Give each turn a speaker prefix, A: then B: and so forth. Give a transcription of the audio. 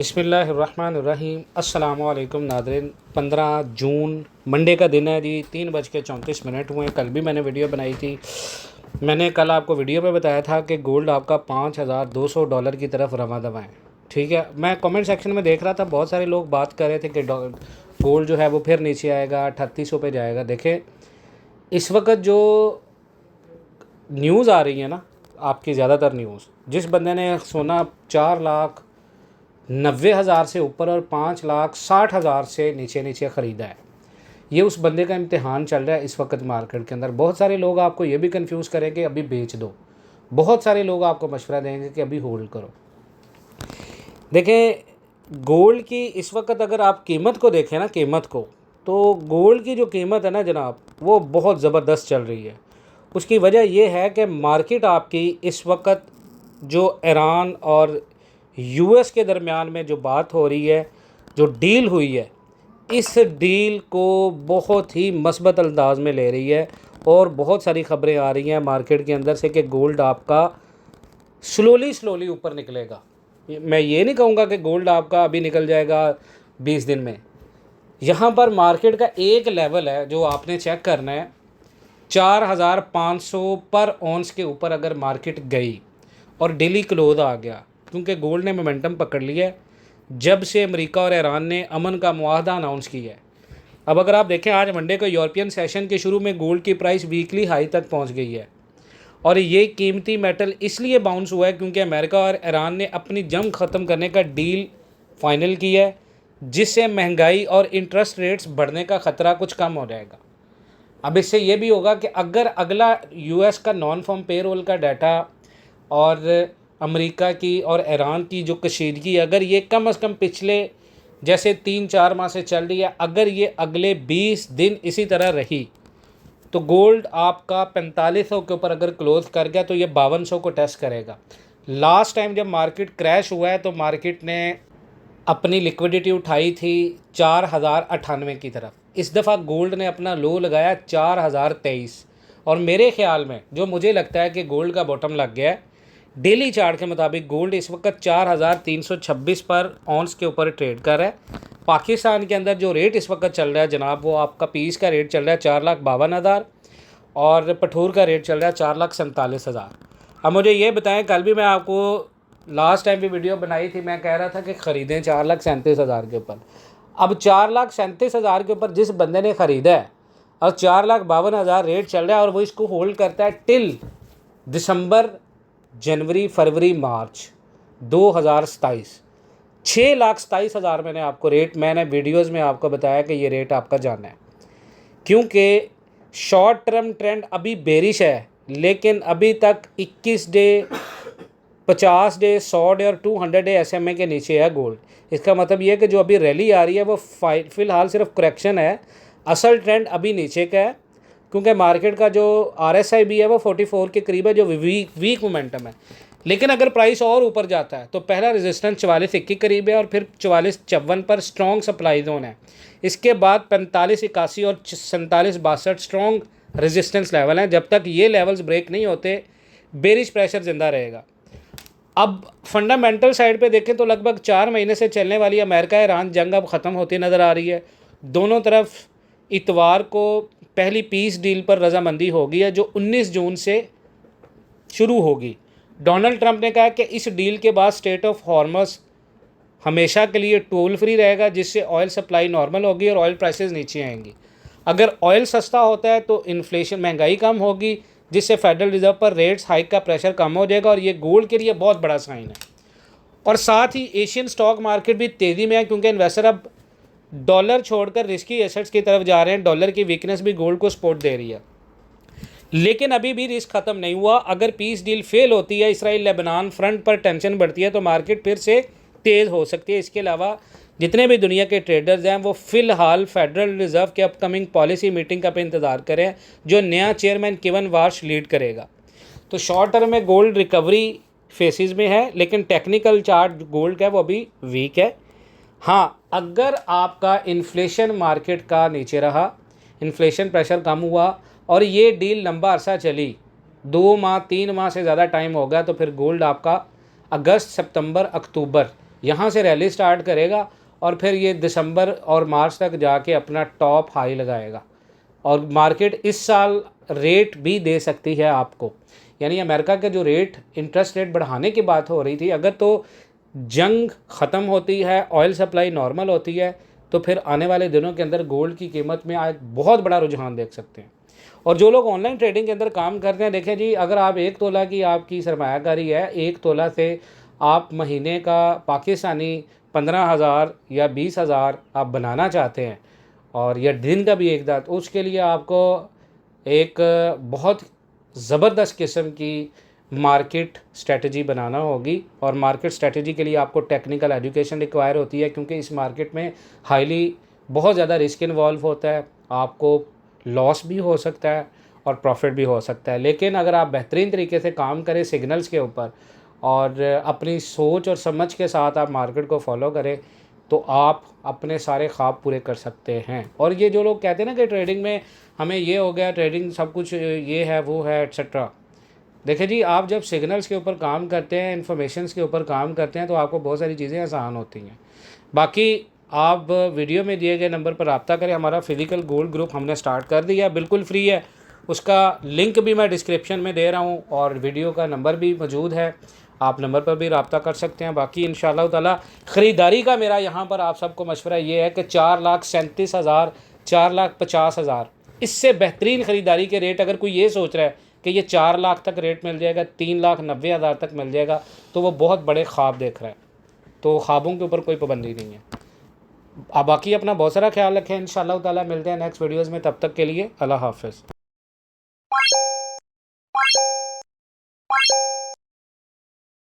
A: बिस्मिल्लाहिर्रहमानिर्रहीम। अस्सलामु अलैकुम नाज़रीन। 15 जून मंडे का दिन है जी। 3:34 हुए। कल भी मैंने वीडियो बनाई थी। मैंने कल आपको वीडियो में बताया था कि गोल्ड आपका $5,200 की तरफ रवा दवा है। ठीक है, मैं कमेंट सेक्शन में देख रहा था, बहुत सारे लोग बात कर रहे थे कि गोल्ड जो है वो फिर नीचे आएगा, 3800 पे जाएगा। देखें, इस वक्त जो न्यूज़ आ रही है ना, आपकी ज़्यादातर न्यूज़, जिस बंदे ने सोना 4,90,000 से ऊपर और 5,60,000 से नीचे नीचे ख़रीदा है, ये उस बंदे का इम्तिहान चल रहा है इस वक्त मार्केट के अंदर। बहुत सारे लोग आपको ये भी कंफ्यूज करें कि अभी बेच दो, बहुत सारे लोग आपको मशवरा देंगे कि अभी होल्ड करो। देखें, गोल्ड की इस वक्त अगर आप कीमत को देखें ना, कीमत को, तो गोल्ड की जो कीमत है ना जनाब, वो बहुत ज़बरदस्त चल रही है। उसकी वजह यह है कि मार्केट आपकी इस वक्त जो ईरान और यूएस के दरमियान में जो बात हो रही है, जो डील हुई है, इस डील को बहुत ही मस्बत अंदाज में ले रही है। और बहुत सारी ख़बरें आ रही हैं मार्केट के अंदर से कि गोल्ड आपका स्लोली ऊपर निकलेगा। मैं ये नहीं कहूँगा कि गोल्ड आपका अभी निकल जाएगा 20 दिन में। यहाँ पर मार्केट का एक लेवल है जो आपने चेक करना है, 4,500 पर ऑन्स के ऊपर अगर मार्केट गई और डेली क्लोज आ गया, क्योंकि गोल्ड ने मोमेंटम पकड़ लिया है जब से अमेरिका और ईरान ने अमन का मुआहदा अनाउंस किया है। अब अगर आप देखें, आज मंडे को यूरोपियन सेशन के शुरू में गोल्ड की प्राइस वीकली हाई तक पहुंच गई है। और ये कीमती मेटल इसलिए बाउंस हुआ है क्योंकि अमेरिका और ईरान ने अपनी जंग ख़त्म करने का डील फाइनल किया है, जिससे महंगाई और इंटरेस्ट रेट्स बढ़ने का ख़तरा कुछ कम हो जाएगा। अब इससे ये भी होगा कि अगर अगला यूएस का नॉन फॉर्म पेरोल का डाटा और अमेरिका की और ईरान की जो कशीदगी, अगर ये कम से कम पिछले जैसे 3-4 माह से चल रही है, अगर ये अगले 20 दिन इसी तरह रही, तो गोल्ड आपका 4500 के ऊपर अगर क्लोज कर गया तो ये 5200 को टेस्ट करेगा। लास्ट टाइम जब मार्केट क्रैश हुआ है तो मार्केट ने अपनी लिक्विडिटी उठाई थी 4,098 की तरफ। इस दफ़ा गोल्ड ने अपना लो लगाया 4,023। और मेरे ख़्याल में जो मुझे लगता है कि गोल्ड का बॉटम लग गया है, डेली चार्ट के मुताबिक गोल्ड इस वक्त 4,326 पर ऑन्स के ऊपर ट्रेड कर रहा है। पाकिस्तान के अंदर जो रेट इस वक्त चल रहा है जनाब, वो आपका पीस का रेट चल रहा है 4,52,000 और पठूर का रेट चल रहा है 4,47,000। अब मुझे ये बताएं, कल भी मैं आपको लास्ट टाइम भी वीडियो बनाई थी, मैं कह रहा था कि ख़रीदें 4,37,000 के ऊपर। अब 4,37,000 के ऊपर जिस बंदे ने ख़रीदा है और 4,52,000 रेट चल रहा है और वो इसको होल्ड करता है टिल दिसंबर, जनवरी, फरवरी, मार्च 2027, 6,27,000 मैंने वीडियोस में आपको बताया कि ये रेट आपका जाना है। क्योंकि शॉर्ट टर्म ट्रेंड अभी बेरिश है, लेकिन अभी तक 21 डे, 50 डे, 100 डे और 200 डे SMA के नीचे है गोल्ड। इसका मतलब ये है कि जो अभी रैली आ रही है वो फ़िलहाल सिर्फ करेक्शन है, असल ट्रेंड अभी नीचे का है। क्योंकि मार्केट का जो RSI भी है वो 44 के करीब है, जो वीक मोमेंटम है। लेकिन अगर प्राइस और ऊपर जाता है तो पहला रेजिस्टेंस 44.1 के करीब है और फिर 44.54 पर स्ट्रॉन्ग सप्लाई जोन है। इसके बाद 45.81 और 47.62 स्ट्रॉन्ग रेजिस्टेंस लेवल हैं। जब तक ये लेवल्स ब्रेक नहीं होते, बेरिश प्रेशर ज़िंदा रहेगा। अब फंडामेंटल साइड पे देखें तो लगभग 4 महीने से चलने वाली अमेरिका ईरान जंग अब ख़त्म होती नज़र आ रही है। दोनों तरफ इतवार को पहली पीस डील पर रजामंदी होगी है, जो 19 जून से शुरू होगी। डोनाल्ड ट्रंप ने कहा कि इस डील के बाद स्टेट ऑफ हॉर्मस हमेशा के लिए टोल फ्री रहेगा, जिससे ऑयल सप्लाई नॉर्मल होगी और ऑयल प्राइसेस नीचे आएंगी। अगर ऑयल सस्ता होता है तो इन्फ्लेशन, महंगाई कम होगी, जिससे फेडरल रिजर्व पर रेट्स हाइक का प्रेशर कम हो जाएगा और ये गोल्ड के लिए बहुत बड़ा साइन है। और साथ ही एशियन स्टॉक मार्केट भी तेज़ी में है, क्योंकि इन्वेस्टर अब डॉलर छोड़कर रिस्की एसेट्स की तरफ जा रहे हैं। डॉलर की वीकनेस भी गोल्ड को सपोर्ट दे रही है। लेकिन अभी भी रिस्क ख़त्म नहीं हुआ। अगर पीस डील फेल होती है, इसराइल लेबनान फ्रंट पर टेंशन बढ़ती है, तो मार्केट फिर से तेज़ हो सकती है। इसके अलावा जितने भी दुनिया के ट्रेडर्स हैं वो फ़िलहाल फेडरल रिज़र्व के अपकमिंग पॉलिसी मीटिंग का पे इंतज़ार करें, जो नया चेयरमैन केवन वार्श लीड करेगा। तो शॉर्ट टर्म में गोल्ड रिकवरी फेसेस में है, लेकिन टेक्निकल चार्ट गोल्ड का है वो अभी वीक है। हाँ, अगर आपका इन्फ्लेशन मार्केट का नीचे रहा, इन्फ्लेशन प्रेशर कम हुआ और ये डील लंबा अरसा चली, 2 माह 3 माह से ज़्यादा टाइम हो गया, तो फिर गोल्ड आपका अगस्त, सितंबर, अक्टूबर यहाँ से रैली स्टार्ट करेगा और फिर ये दिसंबर और मार्च तक जाके अपना टॉप हाई लगाएगा। और मार्केट इस साल रेट भी दे सकती है आपको, यानी अमेरिका के जो रेट इंटरेस्ट रेट बढ़ाने की बात हो रही थी, अगर तो जंग ख़त्म होती है, ऑयल सप्लाई नॉर्मल होती है, तो फिर आने वाले दिनों के अंदर गोल्ड की कीमत में आज बहुत बड़ा रुझान देख सकते हैं। और जो लोग ऑनलाइन ट्रेडिंग के अंदर काम करते हैं, देखें जी, अगर आप 1 तोला की आपकी सरमायाकारी है, 1 तोला से आप महीने का पाकिस्तानी 15,000 या 20,000 आप बनाना चाहते हैं, और या दिन का भी एक दांत, उसके लिए आपको एक बहुत ज़बरदस्त किस्म की मार्केट स्ट्रेटजी बनाना होगी। और मार्केट स्ट्रेटजी के लिए आपको टेक्निकल एजुकेशन रिक्वायर होती है, क्योंकि इस मार्केट में हाईली बहुत ज़्यादा रिस्क इन्वॉल्व होता है, आपको लॉस भी हो सकता है और प्रॉफिट भी हो सकता है। लेकिन अगर आप बेहतरीन तरीके से काम करें सिग्नल्स के ऊपर और अपनी सोच और समझ के साथ आप मार्केट को फॉलो करें, तो आप अपने सारे ख्वाब पूरे कर सकते हैं। और ये जो लोग कहते हैं ना कि ट्रेडिंग में हमें ये हो गया, ट्रेडिंग सब कुछ ये है वो है एट्सेट्रा, देखिए जी, आप जब सिग्नल्स के ऊपर काम करते हैं, इन्फॉर्मेशंस के ऊपर काम करते हैं, तो आपको बहुत सारी चीज़ें आसान होती हैं। बाकी आप वीडियो में दिए गए नंबर पर रब्ता करें। हमारा फिजिकल गोल्ड ग्रुप हमने स्टार्ट कर दिया, बिल्कुल फ्री है, उसका लिंक भी मैं डिस्क्रिप्शन में दे रहा हूँ और वीडियो का नंबर भी मौजूद है, आप नंबर पर भी रब्ता कर सकते हैं। बाकी इंशाअल्लाह ताला ख़रीदारी का मेरा यहाँ पर आप सबको मशवरा ये है कि 4,37,000 4,50,000 इससे बेहतरीन ख़रीदारी के रेट, अगर कोई ये सोच रहा है कि ये 4 लाख तक रेट मिल जाएगा, 3,90,000 तक मिल जाएगा, तो वो बहुत बड़े ख्वाब देख रहा है। तो ख्वाबों के ऊपर कोई पाबंदी नहीं है। आप बाकी अपना बहुत सारा ख्याल रखें। इंशाअल्लाह ताला मिलते हैं नेक्स्ट वीडियोज़ में, तब तक के लिए अल्लाह हाफ़िज़।